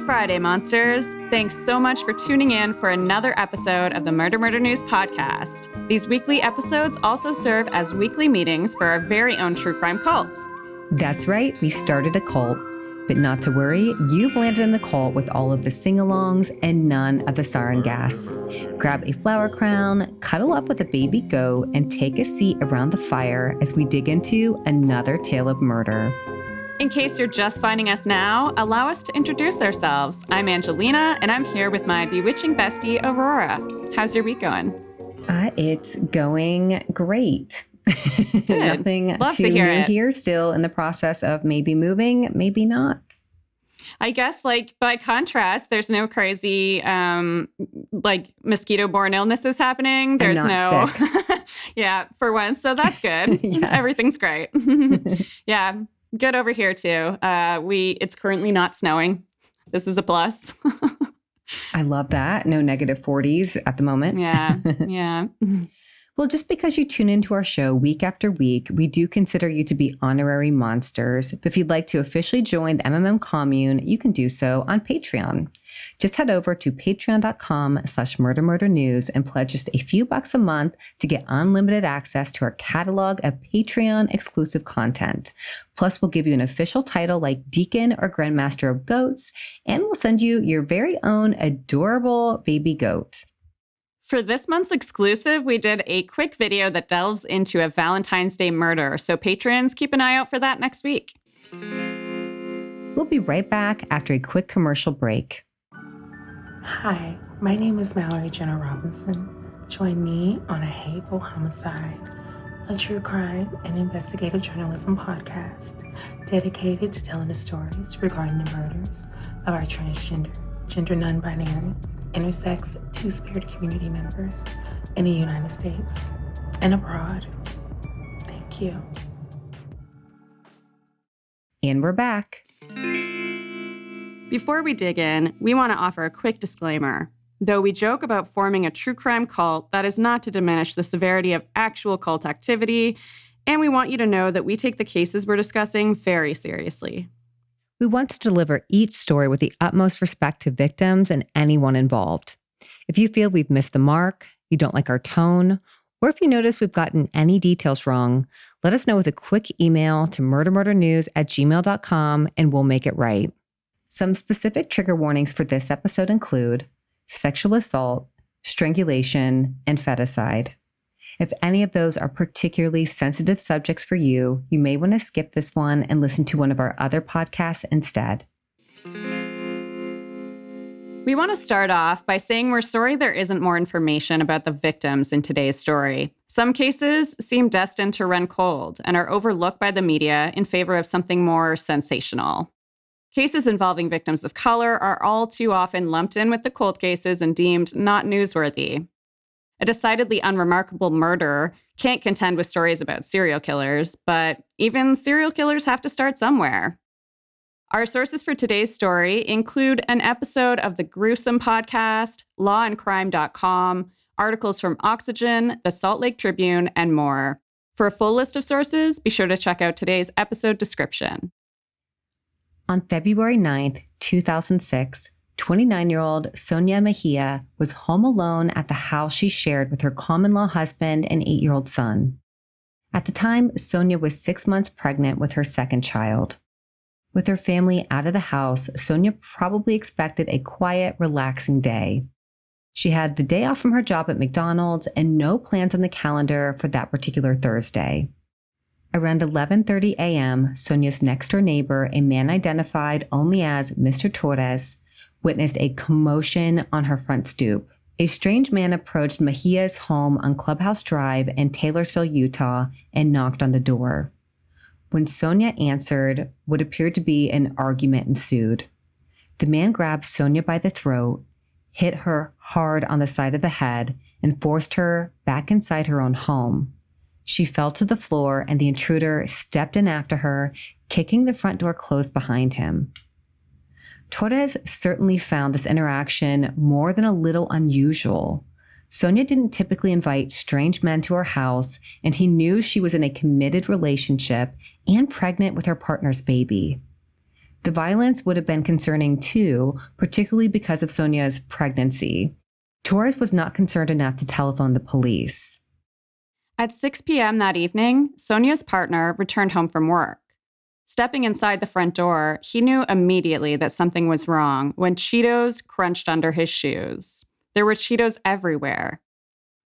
Friday, monsters. Thanks so much for tuning in for another episode of the MurderMurder News podcast. These weekly episodes also serve as weekly meetings for our very own true crime cult. That's right, we started a cult. But not to worry, you've landed in the cult with all of the sing-alongs and none of the sarin gas. Grab a flower crown, cuddle up with a baby goat, and take a seat around the fire as we dig into another tale of murder. In case you're just finding us now, allow us to introduce ourselves. I'm Angelina, and I'm here with my bewitching bestie, Aurora. How's your week going? It's going great. Good. Nothing Love too to hear new it. here. Still in the process of maybe moving, maybe not. I guess, by contrast, there's no crazy, mosquito-borne illnesses happening. There's I'm not sick. Yeah, for once. So that's good. Yes. Everything's great. Yeah, good over here, too. It's currently not snowing. This is a plus. I love that. No negative 40s at the moment. Yeah. Well, just because you tune into our show week after week, we do consider you to be honorary monsters. But if you'd like to officially join the MMM commune, you can do so on Patreon. Just head over to patreon.com/murdermurdernews and pledge just a few bucks a month to get unlimited access to our catalog of Patreon exclusive content. Plus, we'll give you an official title like Deacon or Grandmaster of Goats, and we'll send you your very own adorable baby goat. For this month's exclusive, we did a quick video that delves into a Valentine's Day murder. So patrons, keep an eye out for that next week. We'll be right back after a quick commercial break. Hi, my name is Mallory Jenner Robinson. Join me on A Hateful Homicide, a true crime and investigative journalism podcast dedicated to telling the stories regarding the murders of our transgender, gender non-binary, intersex, two-spirit community members in the United States and abroad. Thank you. And we're back. Before we dig in, we want to offer a quick disclaimer. Though we joke about forming a true crime cult, that is not to diminish the severity of actual cult activity, and we want you to know that we take the cases we're discussing very seriously. We want to deliver each story with the utmost respect to victims and anyone involved. If you feel we've missed the mark, you don't like our tone, or if you notice we've gotten any details wrong, let us know with a quick email to murdermurdernews@gmail.com and we'll make it right. Some specific trigger warnings for this episode include sexual assault, strangulation, and feticide. If any of those are particularly sensitive subjects for you, you may want to skip this one and listen to one of our other podcasts instead. We want to start off by saying we're sorry there isn't more information about the victims in today's story. Some cases seem destined to run cold and are overlooked by the media in favor of something more sensational. Cases involving victims of color are all too often lumped in with the cold cases and deemed not newsworthy. A decidedly unremarkable murder can't contend with stories about serial killers, but even serial killers have to start somewhere. Our sources for today's story include an episode of the Gruesome podcast, lawandcrime.com, articles from Oxygen, the Salt Lake Tribune, and more. For a full list of sources, be sure to check out today's episode description. On February 9th, 2006, 29-year-old Sonia Mejia was home alone at the house she shared with her common-law husband and 8-year-old son. At the time, Sonia was 6 months pregnant with her second child. With her family out of the house, Sonia probably expected a quiet, relaxing day. She had the day off from her job at McDonald's and no plans on the calendar for that particular Thursday. Around 11:30 a.m., Sonia's next-door neighbor, a man identified only as Mr. Torres, witnessed a commotion on her front stoop. A strange man approached Mejia's home on Clubhouse Drive in Taylorsville, Utah, and knocked on the door. When Sonia answered, what appeared to be an argument ensued. The man grabbed Sonia by the throat, hit her hard on the side of the head, and forced her back inside her own home. She fell to the floor, and the intruder stepped in after her, kicking the front door closed behind him. Torres certainly found this interaction more than a little unusual. Sonia didn't typically invite strange men to her house, and he knew she was in a committed relationship and pregnant with her partner's baby. The violence would have been concerning too, particularly because of Sonia's pregnancy. Torres was not concerned enough to telephone the police. At 6 p.m. that evening, Sonia's partner returned home from work. Stepping inside the front door, he knew immediately that something was wrong when Cheetos crunched under his shoes. There were Cheetos everywhere.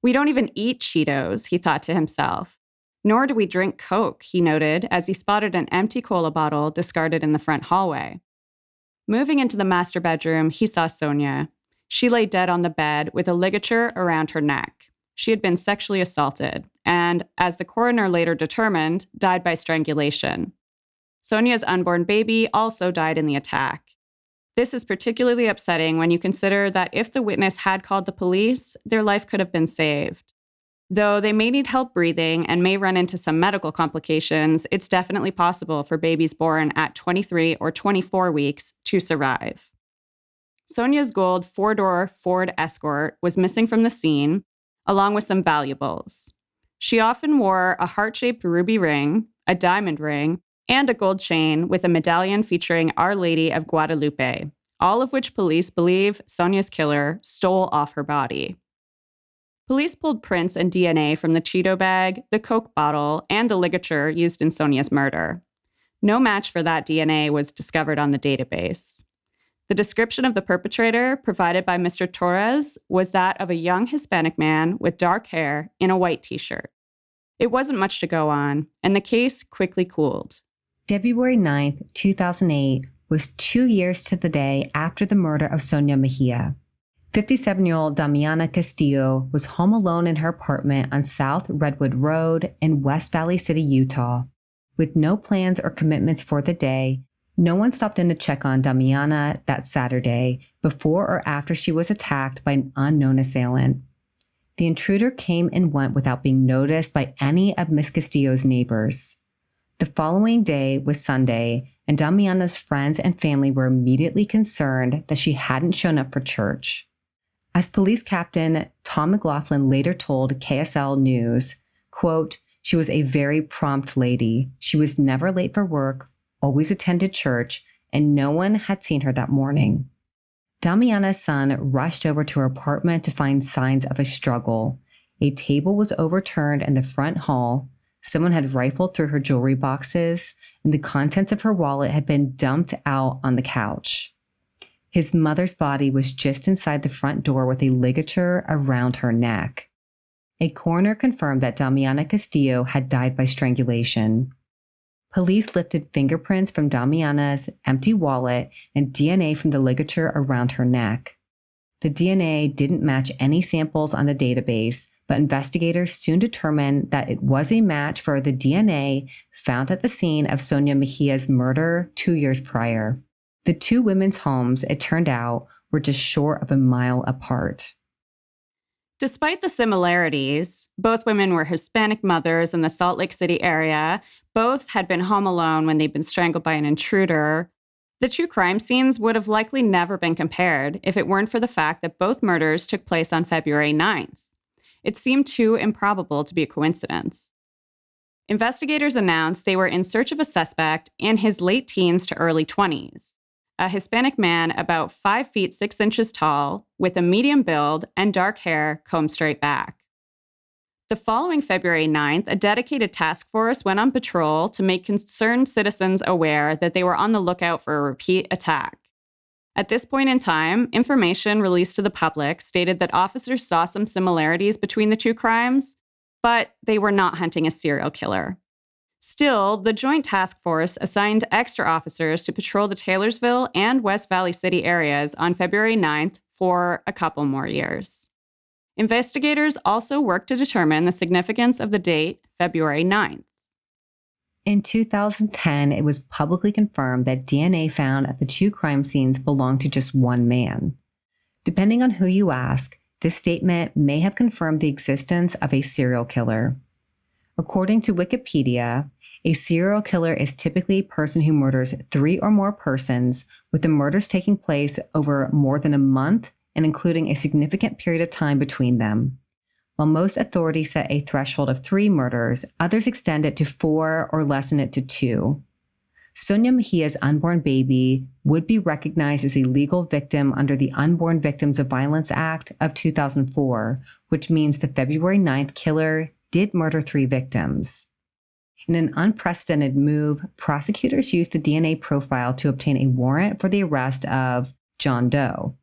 We don't even eat Cheetos, he thought to himself. Nor do we drink Coke, he noted as he spotted an empty cola bottle discarded in the front hallway. Moving into the master bedroom, he saw Sonia. She lay dead on the bed with a ligature around her neck. She had been sexually assaulted and, as the coroner later determined, died by strangulation. Sonia's unborn baby also died in the attack. This is particularly upsetting when you consider that if the witness had called the police, their life could have been saved. Though they may need help breathing and may run into some medical complications, it's definitely possible for babies born at 23 or 24 weeks to survive. Sonia's gold 4-door Ford Escort was missing from the scene, along with some valuables. She often wore a heart-shaped ruby ring, a diamond ring, and a gold chain with a medallion featuring Our Lady of Guadalupe, all of which police believe Sonia's killer stole off her body. Police pulled prints and DNA from the Cheeto bag, the Coke bottle, and the ligature used in Sonia's murder. No match for that DNA was discovered on the database. The description of the perpetrator provided by Mr. Torres was that of a young Hispanic man with dark hair in a white t-shirt. It wasn't much to go on, and the case quickly cooled. February 9th, 2008 was 2 years to the day after the murder of Sonia Mejia. 57-year-old Damiana Castillo was home alone in her apartment on South Redwood Road in West Valley City, Utah. With no plans or commitments for the day, no one stopped in to check on Damiana that Saturday before or after she was attacked by an unknown assailant. The intruder came and went without being noticed by any of Miss Castillo's neighbors. The following day was Sunday, and Damiana's friends and family were immediately concerned that she hadn't shown up for church. As Police Captain Tom McLaughlin later told KSL News, quote, "She was a very prompt lady. She was never late for work, always attended church, and no one had seen her that morning." Damiana's son rushed over to her apartment to find signs of a struggle. A table was overturned in the front hall. Someone had rifled through her jewelry boxes, and the contents of her wallet had been dumped out on the couch. His mother's body was just inside the front door with a ligature around her neck. A coroner confirmed that Damiana Castillo had died by strangulation. Police lifted fingerprints from Damiana's empty wallet and DNA from the ligature around her neck. The DNA didn't match any samples on the database, but investigators soon determined that it was a match for the DNA found at the scene of Sonia Mejia's murder 2 years prior. The two women's homes, it turned out, were just short of a mile apart. Despite the similarities, both women were Hispanic mothers in the Salt Lake City area. Both had been home alone when they'd been strangled by an intruder. The two crime scenes would have likely never been compared if it weren't for the fact that both murders took place on February 9th. It seemed too improbable to be a coincidence. Investigators announced they were in search of a suspect in his late teens to early 20s, a Hispanic man about 5 feet 6 inches tall, with a medium build and dark hair combed straight back. The following February 9th, a dedicated task force went on patrol to make concerned citizens aware that they were on the lookout for a repeat attack. At this point in time, information released to the public stated that officers saw some similarities between the two crimes, but they were not hunting a serial killer. Still, the Joint Task Force assigned extra officers to patrol the Taylorsville and West Valley City areas on February 9th for a couple more years. Investigators also worked to determine the significance of the date, February 9th. In 2010, it was publicly confirmed that DNA found at the two crime scenes belonged to just one man. Depending on who you ask, this statement may have confirmed the existence of a serial killer. According to Wikipedia, a serial killer is typically a person who murders 3 or more persons, with the murders taking place over more than a month and including a significant period of time between them. While most authorities set a threshold of 3 murders, others extend it to 4 or lessen it to 2. Sonia Mejia's unborn baby would be recognized as a legal victim under the Unborn Victims of Violence Act of 2004, which means the February 9th killer did murder 3 victims. In an unprecedented move, prosecutors used the DNA profile to obtain a warrant for the arrest of John Doe.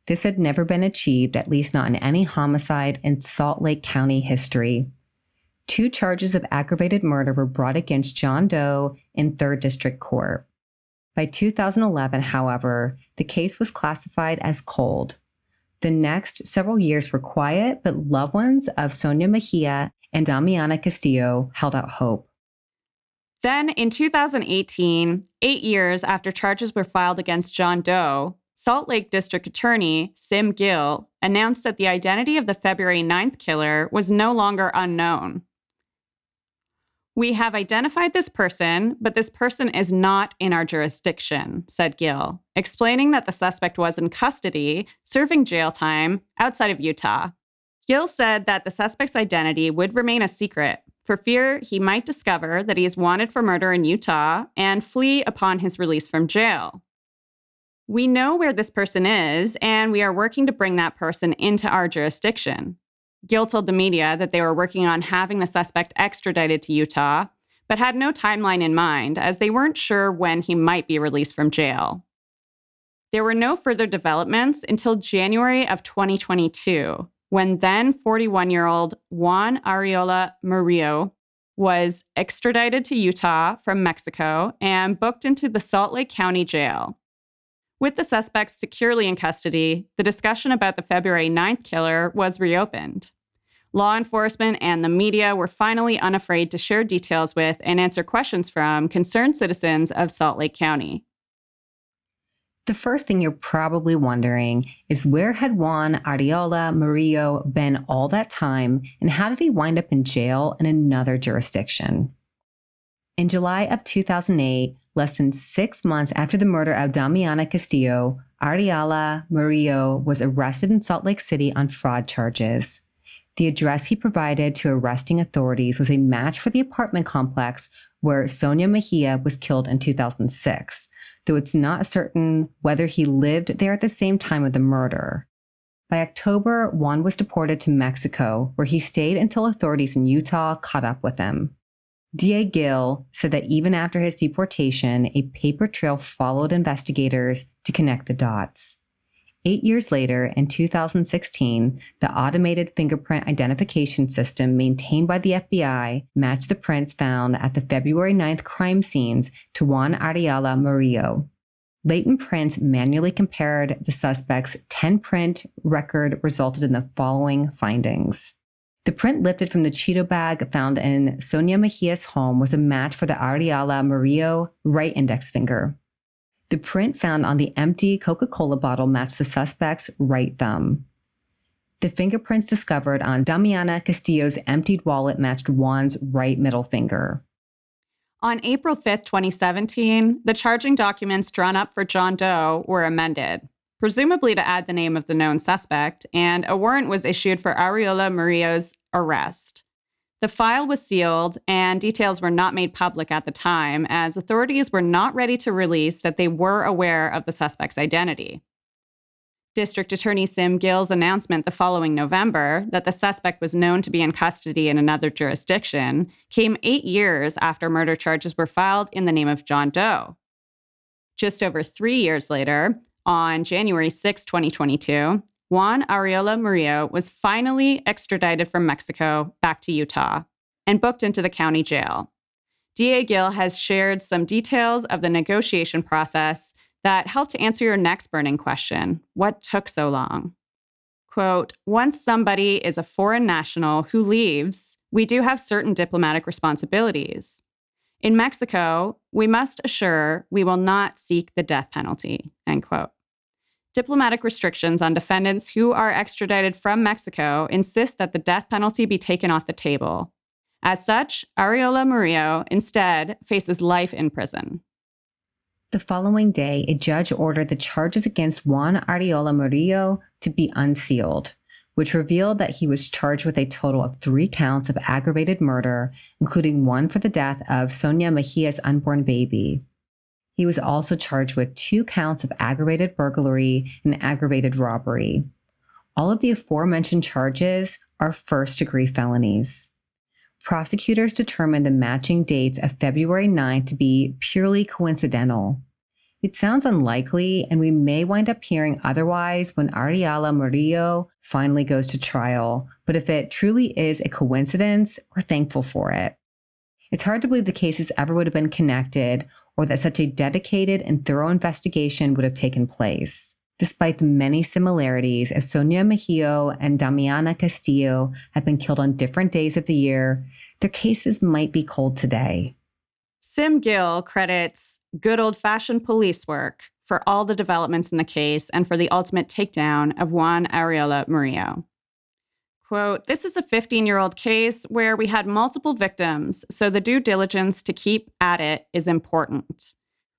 This had never been achieved, at least not in any homicide in Salt Lake County history. 2 charges of aggravated murder were brought against John Doe in 3rd District Court. By 2011, however, the case was classified as cold. The next several years were quiet, but loved ones of Sonia Mejia and Damiana Castillo held out hope. Then, in 2018, 8 years after charges were filed against John Doe, Salt Lake District Attorney Sim Gill announced that the identity of the February 9th killer was no longer unknown. "We have identified this person, but this person is not in our jurisdiction," said Gill, explaining that the suspect was in custody, serving jail time outside of Utah. Gill said that the suspect's identity would remain a secret for fear he might discover that he is wanted for murder in Utah and flee upon his release from jail. "We know where this person is, and we are working to bring that person into our jurisdiction." Gill told the media that they were working on having the suspect extradited to Utah, but had no timeline in mind as they weren't sure when he might be released from jail. There were no further developments until January of 2022, when then 41-year-old Juan Arriola Murillo was extradited to Utah from Mexico and booked into the Salt Lake County Jail. With the suspects securely in custody, the discussion about the February 9th killer was reopened. Law enforcement and the media were finally unafraid to share details with and answer questions from concerned citizens of Salt Lake County. The first thing you're probably wondering is, where had Juan Arriola Murillo been all that time, and how did he wind up in jail in another jurisdiction? In July of 2008, less than 6 months after the murder of Damiana Castillo, Arriola Murillo was arrested in Salt Lake City on fraud charges. The address he provided to arresting authorities was a match for the apartment complex where Sonia Mejia was killed in 2006, though it's not certain whether he lived there at the same time of the murder. By October, Juan was deported to Mexico, where he stayed until authorities in Utah caught up with him. DA Gill said that even after his deportation, a paper trail followed investigators to connect the dots. 8 years later, in 2016, the automated fingerprint identification system maintained by the FBI matched the prints found at the February 9th crime scenes to Juan Arriola Murillo. Latent prints manually compared the suspect's 10-print record resulted in the following findings. The print lifted from the Cheeto bag found in Sonia Mejia's home was a match for the Arriola Murillo right index finger. The print found on the empty Coca-Cola bottle matched the suspect's right thumb. The fingerprints discovered on Damiana Castillo's emptied wallet matched Juan's right middle finger. On April 5th, 2017, the charging documents drawn up for John Doe were amended, presumably to add the name of the known suspect, and a warrant was issued for Arriola Murillo's arrest. The file was sealed, and details were not made public at the time, as authorities were not ready to release that they were aware of the suspect's identity. District Attorney Sim Gill's announcement the following November that the suspect was known to be in custody in another jurisdiction came 8 years after murder charges were filed in the name of John Doe. Just over 3 years later, on January 6, 2022, Juan Arriola Murillo was finally extradited from Mexico back to Utah and booked into the county jail. DA Gill has shared some details of the negotiation process that helped to answer your next burning question: what took so long? Quote, "Once somebody is a foreign national who leaves, we do have certain diplomatic responsibilities. In Mexico, we must assure we will not seek the death penalty," end quote. Diplomatic restrictions on defendants who are extradited from Mexico insist that the death penalty be taken off the table. As such, Arriola Murillo instead faces life in prison. The following day, a judge ordered the charges against Juan Arriola Murillo to be unsealed, which revealed that he was charged with a total of 3 counts of aggravated murder, including one for the death of Sonia Mejia's unborn baby. He was also charged with 2 counts of aggravated burglary and aggravated robbery. All of the aforementioned charges are first-degree felonies. Prosecutors determined the matching dates of February 9th to be purely coincidental. It sounds unlikely, and we may wind up hearing otherwise when Ariela Murillo finally goes to trial. But if it truly is a coincidence, we're thankful for it. It's hard to believe the cases ever would have been connected or that such a dedicated and thorough investigation would have taken place. Despite the many similarities, as Sonia Mejia and Damiana Castillo have been killed on different days of the year, their cases might be cold today. Sim Gill credits good old-fashioned police work for all the developments in the case and for the ultimate takedown of Juan Ariela Murillo. Quote, "This is a 15-year-old case where we had multiple victims, so the due diligence to keep at it is important.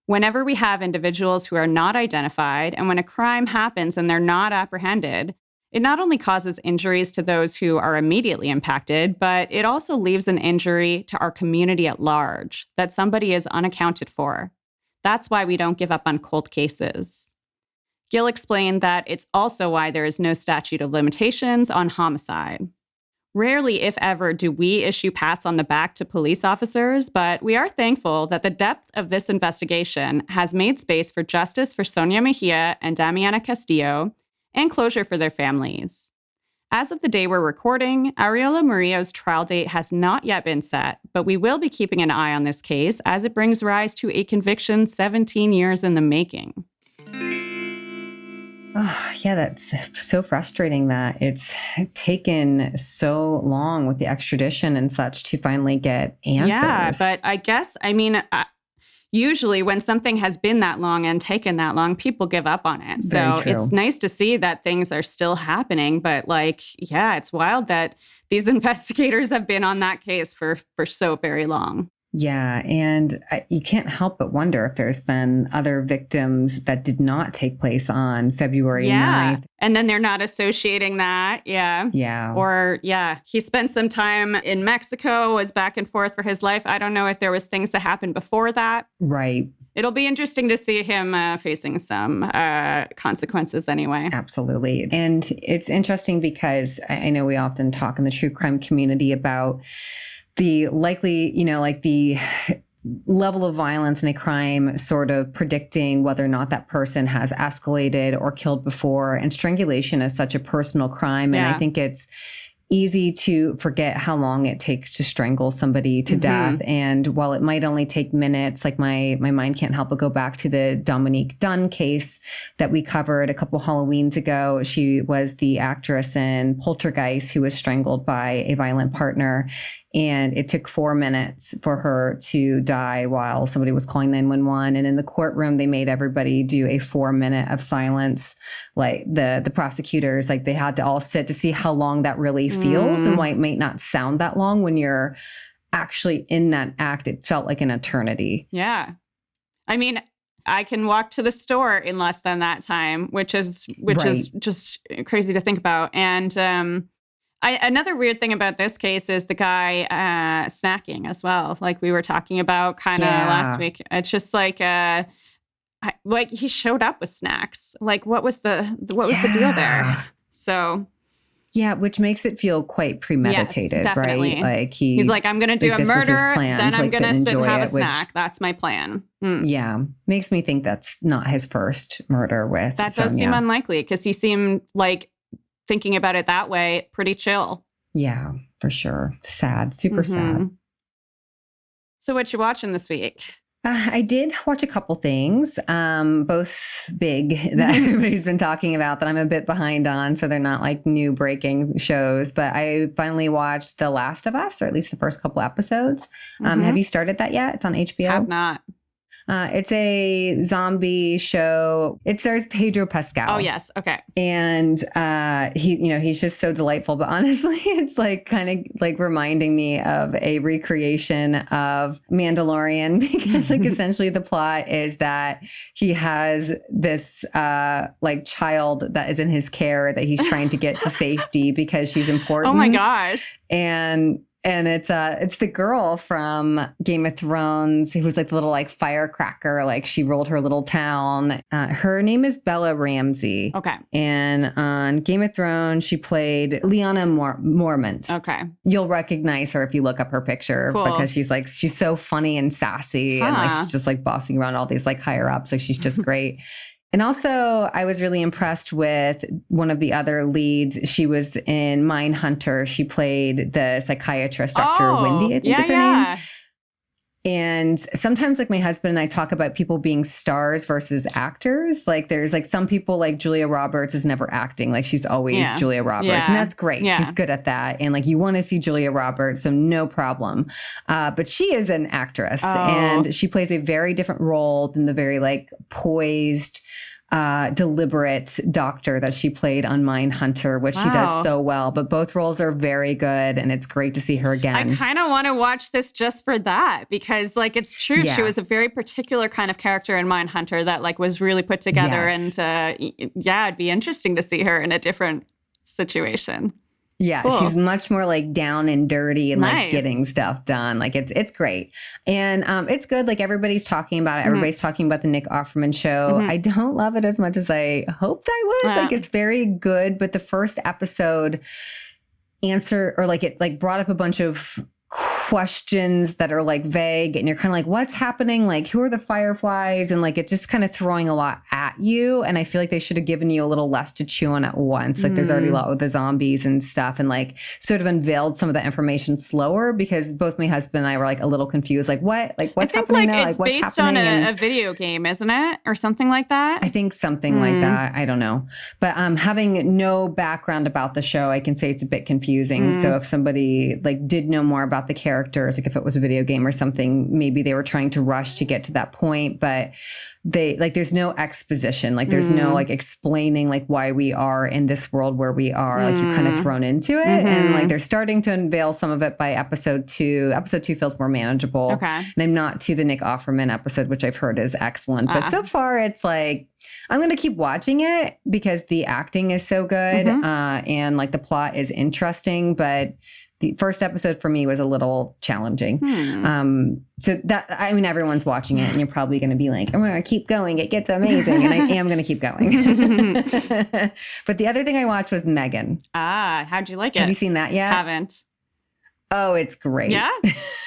Whenever we have individuals who are not identified and when a crime happens and they're not apprehended, it not only causes injuries to those who are immediately impacted, but it also leaves an injury to our community at large that somebody is unaccounted for. That's why we don't give up on cold cases." Gill explained that it's also why there is no statute of limitations on homicide. Rarely, if ever, do we issue pats on the back to police officers, but we are thankful that the depth of this investigation has made space for justice for Sonia Mejia and Damiana Castillo and closure for their families. As of the day we're recording, Ariela Murillo's trial date has not yet been set, but we will be keeping an eye on this case as it brings rise to a conviction 17 years in the making. Oh, yeah, that's so frustrating that it's taken so long with the extradition and such to finally get answers. Yeah, but I guess, usually when something has been that long and taken that long, people give up on it. So it's nice to see that things are still happening. But it's wild that these investigators have been on that case for so very long. Yeah, and you can't help but wonder if there's been other victims that did not take place on February 9th. And then they're not associating that. Yeah. Or, he spent some time in Mexico, was back and forth for his life. I don't know if there was things that happened before that. Right. It'll be interesting to see him facing some consequences anyway. Absolutely. And it's interesting because I know we often talk in the true crime community about the likely, the level of violence in a crime sort of predicting whether or not that person has escalated or killed before. And strangulation is such a personal crime. And I think it's easy to forget how long it takes to strangle somebody to death. And while it might only take minutes, like my mind can't help but go back to the Dominique Dunn case that we covered a couple Halloweens ago. She was the actress in Poltergeist who was strangled by a violent partner. And it took 4 minutes for her to die while somebody was calling 911. And in the courtroom, they made everybody do a 4-minute of silence. Like the prosecutors, they had to all sit to see how long that really feels and why it might not sound that long when you're actually in that act. It felt like an eternity. Yeah. I mean, I can walk to the store in less than that time, which is just crazy to think about. And another weird thing about this case is the guy snacking as well, like we were talking about kind of last week. It's just he showed up with snacks. What was the deal there? So which makes it feel quite premeditated, yes, definitely. Right? He's like, I'm going to do a murder, then I'm going to sit and have a snack. That's my plan. Yeah, makes me think that's not his first murder with That Sonia. Does seem unlikely because he seemed like, thinking about it that way, pretty chill. Yeah, for sure. Sad, super sad. So what you watching this week? I did watch a couple things, both big that everybody's been talking about that I'm a bit behind on. So they're not like new breaking shows, but I finally watched The Last of Us, or at least the first couple episodes. Have you started that yet? It's on HBO. Have not. It's a zombie show. It stars Pedro Pascal. Oh, yes. Okay. And he's just so delightful. But honestly, it's kind of reminding me of a recreation of Mandalorian because essentially the plot is that he has this child that is in his care that he's trying to get to safety because she's important. Oh my gosh. And And it's the girl from Game of Thrones who was like the little like firecracker, like she ruled her little town. Her name is Bella Ramsey. Okay. And on Game of Thrones, she played Lyanna Mormont. Okay. You'll recognize her if you look up her picture because she's so funny and sassy and like she's just like bossing around all these like higher ups. Like she's just great. And also, I was really impressed with one of the other leads. She was in Mindhunter. She played the psychiatrist, Dr. Wendy, I think is her name. And sometimes like my husband and I talk about people being stars versus actors. Like there's like some people like Julia Roberts is never acting. Like she's always Julia Roberts. And that's great. Yeah. She's good at that. And like you want to see Julia Roberts, so no problem. But she is an actress and she plays a very different role than the very like poised, deliberate doctor that she played on Mindhunter, which she does so well. But both roles are very good, and it's great to see her again. I kind of want to watch this just for that because, like, it's true. Yeah. She was a very particular kind of character in Mindhunter that, like, was really put together. Yes. And, it'd be interesting to see her in a different situation. Yeah, cool. She's much more like down and dirty and like getting stuff done. Like it's great. And it's good. Like everybody's talking about it. Everybody's talking about the Nick Offerman show. I don't love it as much as I hoped I would. Like it's very good. But the first episode it brought up a bunch of questions that are like vague and you're kind of like, what's happening? Like, who are the Fireflies? And like, it's just kind of throwing a lot at you. And I feel like they should have given you a little less to chew on at once. Like there's already a lot with the zombies and stuff and like sort of unveiled some of that information slower because both my husband and I were like a little confused. Like what? Like what's happening now? It's like, what's based on a video game, isn't it? Or something like that? I think something like that. I don't know. But having no background about the show, I can say it's a bit confusing. So if somebody like did know more about the characters, like if it was a video game or something, maybe they were trying to rush to get to that point, but there's no exposition, like there's no like explaining like why we are in this world where we are, like you're kind of thrown into it. And like they're starting to unveil some of it by episode 2. Episode 2 feels more manageable. Okay. And I'm not to the Nick Offerman episode, which I've heard is excellent, but so far it's like, I'm going to keep watching it because the acting is so good and like the plot is interesting, but the first episode for me was a little challenging. So that, I mean, everyone's watching it and you're probably going to be like, I'm going to keep going. It gets amazing. And I am going to keep going. But the other thing I watched was Megan. How'd you like it? Have you seen that yet? Haven't. Oh, it's great. Yeah?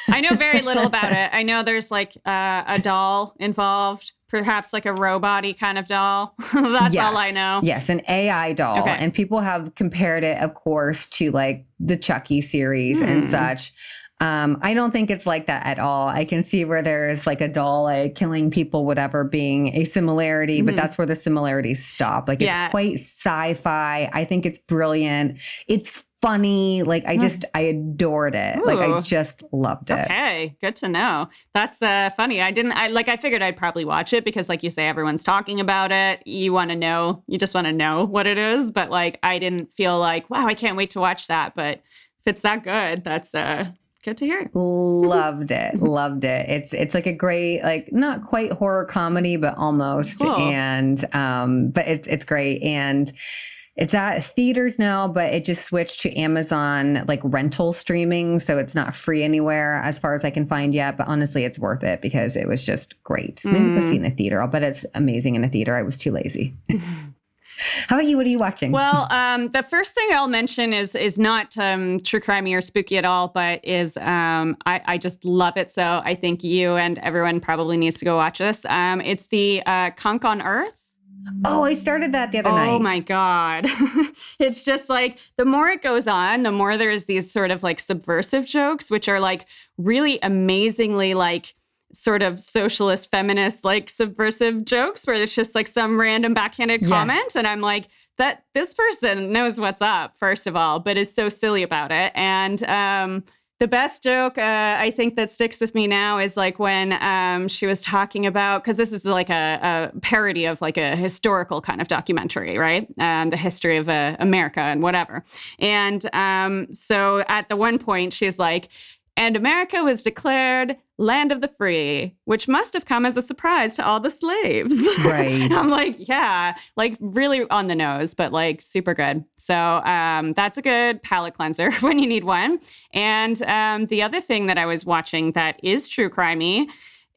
I know very little about it. I know there's like a doll involved, perhaps like a robot-y kind of doll. That's all I know. Yes, an AI doll. Okay. And people have compared it, of course, to like the Chucky series and such. I don't think it's like that at all. I can see where there's like a doll like killing people, whatever, being a similarity, but that's where the similarities stop. Like it's quite sci-fi. I think it's brilliant. It's funny. Like I adored it. Ooh. Like I just loved it. Okay, good to know. That's funny. I figured I'd probably watch it because like you say, everyone's talking about it. You just want to know what it is. But like, I didn't feel like, wow, I can't wait to watch that. But if it's that good, that's good to hear. Loved it. Loved it. It's like a great, like not quite horror comedy, but almost. Cool. And, but it's great. And it's at theaters now, but it just switched to Amazon, like rental streaming. So it's not free anywhere as far as I can find yet. But honestly, it's worth it because it was just great. Maybe go see it in a theater. I'll bet it's amazing in a theater. I was too lazy. How about you? What are you watching? Well, the first thing I'll mention is not true crimey or spooky at all, but is I just love it. So I think you and everyone probably needs to go watch this. It's the Kunk on Earth. Oh, I started that the other night. Oh my God. It's just like, the more it goes on, the more there's these sort of like subversive jokes, which are like really amazingly like sort of socialist, feminist, like subversive jokes where it's just like some random backhanded comment. And I'm like, this person knows what's up, first of all, but is so silly about it. And the best joke, I think, that sticks with me now is like when she was talking about, because this is like a parody of like a historical kind of documentary, right? The history of America and whatever. And so at the one point, she's like, and America was declared land of the free, which must have come as a surprise to all the slaves. Right. I'm like, yeah, like really on the nose, but like super good. So that's a good palate cleanser when you need one. And the other thing that I was watching that is true crimey,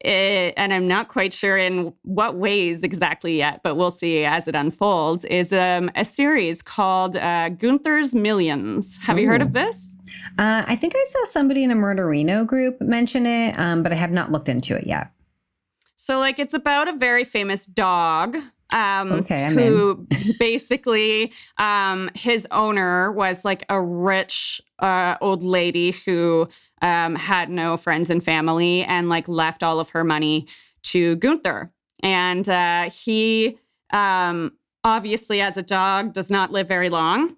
and I'm not quite sure in what ways exactly yet, but we'll see as it unfolds, is a series called Gunther's Millions. Have you heard of this? I think I saw somebody in a Murderino group mention it, but I have not looked into it yet. So, like, it's about a very famous dog Okay, I'm who basically his owner was like a rich old lady who had no friends and family and like left all of her money to Gunther. And he obviously, as a dog, does not live very long.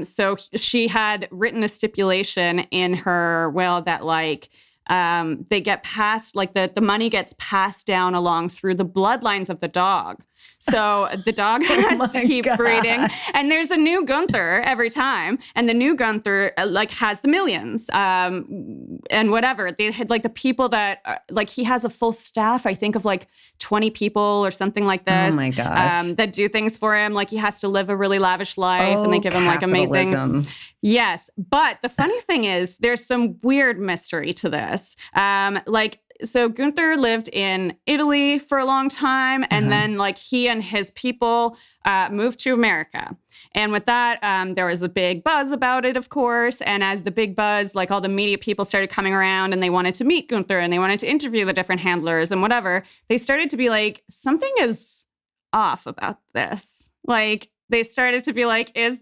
So she had written a stipulation in her will that like they get passed, like the money gets passed down along through the bloodlines of the dog. So the dog has to keep breeding. And there's a new Gunther every time. And the new Gunther like has the millions and whatever. They had like the people that like he has a full staff, I think of like 20 people or something like this. Oh my gosh. That do things for him. Like he has to live a really lavish life and they give him like amazing. Yes. But the funny thing is there's some weird mystery to this. So Gunther lived in Italy for a long time, and then like he and his people moved to America. And with that, there was a big buzz about it, of course. And as the big buzz, like all the media people started coming around and they wanted to meet Gunther and they wanted to interview the different handlers and whatever, they started to be like, something is off about this. Like they started to be like, is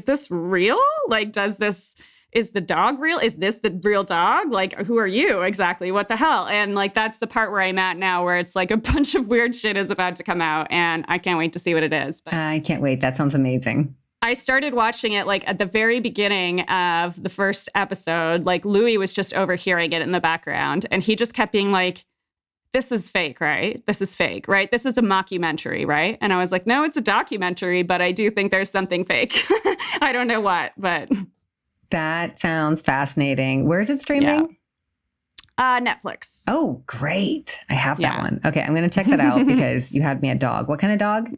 this real? Like, is the dog real? Is this the real dog? Like, who are you exactly? What the hell? And like, that's the part where I'm at now, where it's like a bunch of weird shit is about to come out and I can't wait to see what it is. But I can't wait. That sounds amazing. I started watching it like at the very beginning of the first episode. Like Louis was just overhearing it in the background and he just kept being like, this is fake, right? This is fake, right? This is a mockumentary, right? And I was like, no, it's a documentary, but I do think there's something fake. I don't know what, but... That sounds fascinating. Where is it streaming? Netflix. Oh, great. I have that one. Okay, I'm going to check that out because you had me a dog. What kind of dog?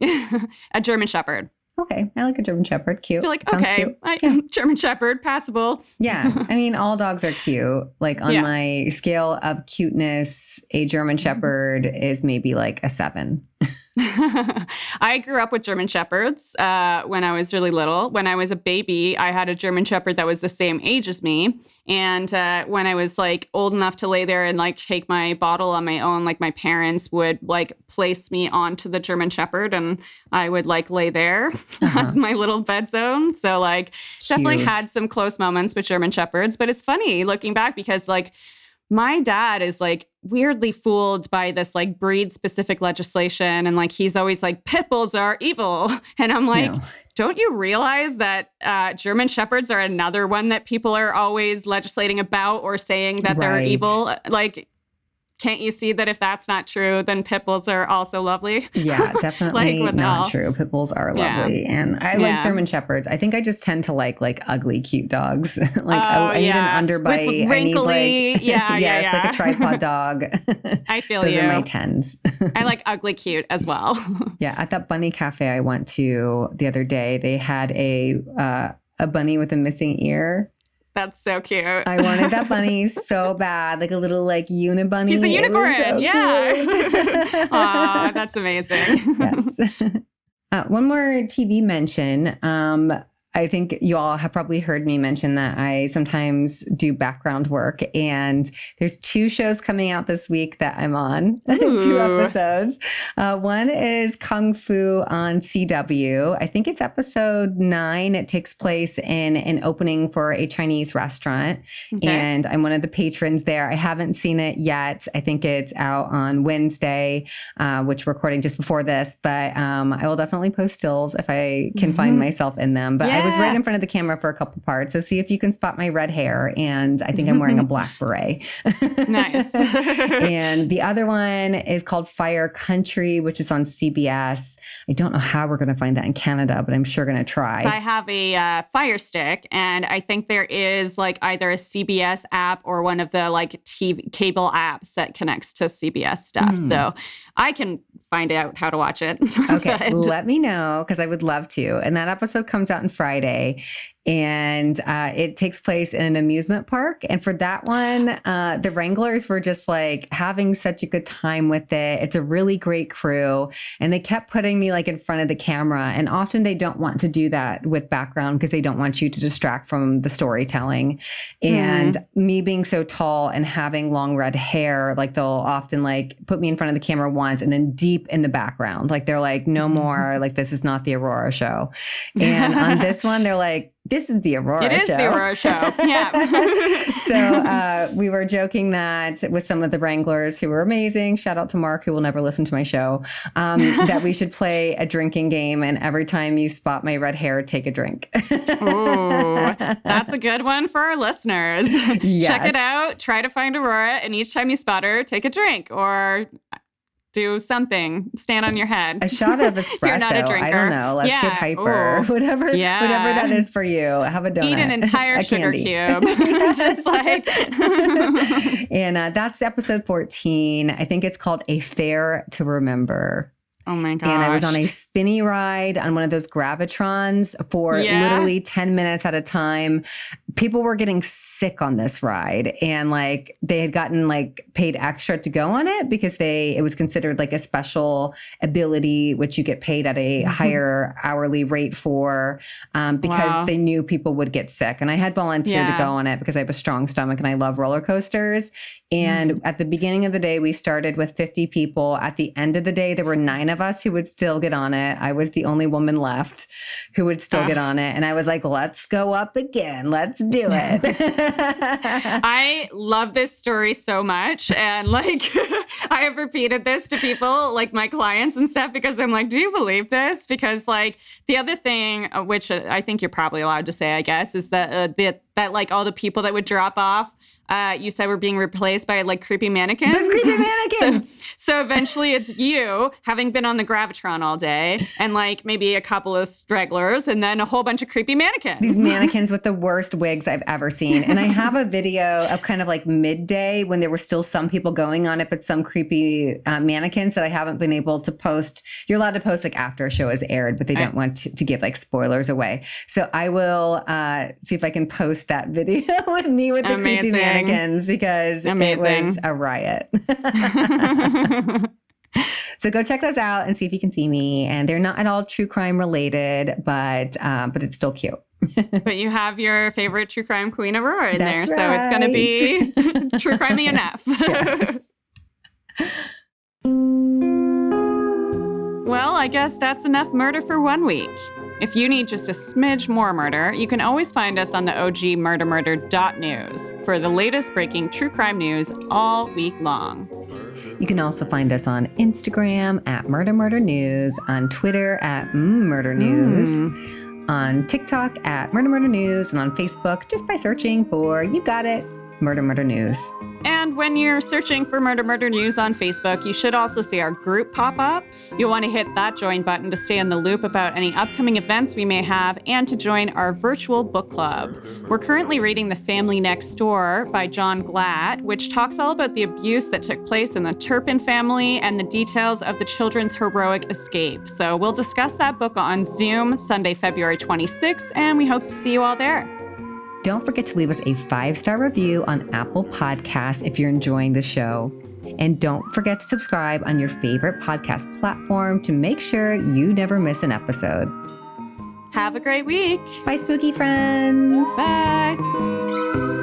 A German Shepherd. Okay, I like a German Shepherd. Cute. You're like, sounds okay, cute. German Shepherd, passable. Yeah, I mean, all dogs are cute. Like on my scale of cuteness, a German Shepherd is maybe like a 7. I grew up with German Shepherds when I was really little. When I was a baby, I had a German Shepherd that was the same age as me. And when I was like old enough to lay there and like take my bottle on my own, like my parents would like place me onto the German Shepherd and I would like lay there as my little bed zone. So like definitely had some close moments with German Shepherds. But it's funny looking back because like my dad is like weirdly fooled by this like breed specific legislation. And like, he's always like, pit bulls are evil. And I'm like, don't you realize that German Shepherds are another one that people are always legislating about or saying that they're evil? Like, can't you see that if that's not true, then pit bulls are also lovely? Yeah, definitely not true. Pit bulls are lovely. And I like German Shepherds. I think I just tend to like ugly, cute dogs. Like I need an underbite. With wrinkly, I need like, like a tripod dog. I feel Those you. are my 10s. I like ugly, cute as well. Yeah, at that bunny cafe I went to the other day, they had a bunny with a missing ear. That's so cute. I wanted that bunny so bad, like a little like unibunny. He's a unicorn. So Aw, that's amazing. Yes. One more TV mention. I think you all have probably heard me mention that I sometimes do background work, and there's 2 shows coming out this week that I'm on, 2 episodes. One is Kung Fu on CW. I think it's episode 9. It takes place in an opening for a Chinese restaurant, and I'm one of the patrons there. I haven't seen it yet. I think it's out on Wednesday, which we're recording just before this, but I will definitely post stills if I can find myself in them. But I was right in front of the camera for a couple parts. So see if you can spot my red hair. And I think I'm wearing a black beret. Nice. And the other one is called Fire Country, which is on CBS. I don't know how we're going to find that in Canada, but I'm sure going to try. I have a Fire Stick, and I think there is like either a CBS app or one of the like TV cable apps that connects to CBS stuff. So I can find out how to watch it. Okay, let me know because I would love to. And that episode comes out on Friday. And it takes place in an amusement park. And for that one, the Wranglers were just like having such a good time with it. It's a really great crew. And they kept putting me like in front of the camera. And often they don't want to do that with background because they don't want you to distract from the storytelling. And me being so tall and having long red hair, like they'll often like put me in front of the camera once and then deep in the background. Like they're like, no more, like this is not the Aurora show. And on this one, they're like, this is the Aurora show. It is the Aurora show. Yeah. So we were joking that with some of the Wranglers who were amazing, shout out to Mark, who will never listen to my show, that we should play a drinking game. And every time you spot my red hair, take a drink. Ooh, that's a good one for our listeners. Yes. Check it out. Try to find Aurora. And each time you spot her, take a drink or do something. Stand on your head. A shot of espresso. If you're not a drinker. I don't know. Let's get hyper. Whatever that is for you. Have a donut. Eat an entire sugar cube. Just like. And that's episode 14. I think it's called A Fair to Remember. Oh my gosh. And I was on a spinny ride on one of those Gravitrons for literally 10 minutes at a time. People were getting sick on this ride, and like they had gotten like paid extra to go on it because it was considered like a special ability, which you get paid at a higher hourly rate for, because they knew people would get sick. And I had volunteered to go on it because I have a strong stomach and I love roller coasters. And at the beginning of the day, we started with 50 people. At the end of the day, there were 9 of us who would still get on it. I was the only woman left who would still get on it. And I was like, let's go up again. Let's do it. I love this story so much. And like, I have repeated this to people, like my clients and stuff, because I'm like, do you believe this? Because like the other thing, which I think you're probably allowed to say, I guess, is that that like all the people that would drop off, you said were being replaced by like creepy mannequins. The creepy mannequins. So eventually it's you having been on the Gravitron all day and like maybe a couple of stragglers and then a whole bunch of creepy mannequins. These mannequins with the worst wigs I've ever seen. And I have a video of kind of like midday when there were still some people going on it, but some creepy mannequins that I haven't been able to post. You're allowed to post like after a show is aired, but they don't want to give like spoilers away. So I will see if I can post that video with me with the creepy mannequins because it was a riot. So go check those out and see if you can see me. And they're not at all true crime related, but it's still cute. But you have your favorite true crime queen, Aurora, in That's there. right. So it's going to be true crime-y enough. Yes. Well, I guess that's enough murder for one week. If you need just a smidge more murder, you can always find us on the OG MurderMurder.news for the latest breaking true crime news all week long. You can also find us on Instagram at MurderMurder News, on Twitter at Murder News, on TikTok at MurderMurder News, and on Facebook just by searching for, you got it, MurderMurder News. And when you're searching for MurderMurder News on Facebook, you should also see our group pop up. You'll want to hit that join button to stay in the loop about any upcoming events we may have and to join our virtual book club. We're currently reading The Family Next Door by John Glatt, which talks all about the abuse that took place in the Turpin family and the details of the children's heroic escape. So we'll discuss that book on Zoom Sunday, February 26th, and we hope to see you all there. Don't forget to leave us a 5-star review on Apple Podcasts if you're enjoying the show. And don't forget to subscribe on your favorite podcast platform to make sure you never miss an episode. Have a great week. Bye, spooky friends. Bye.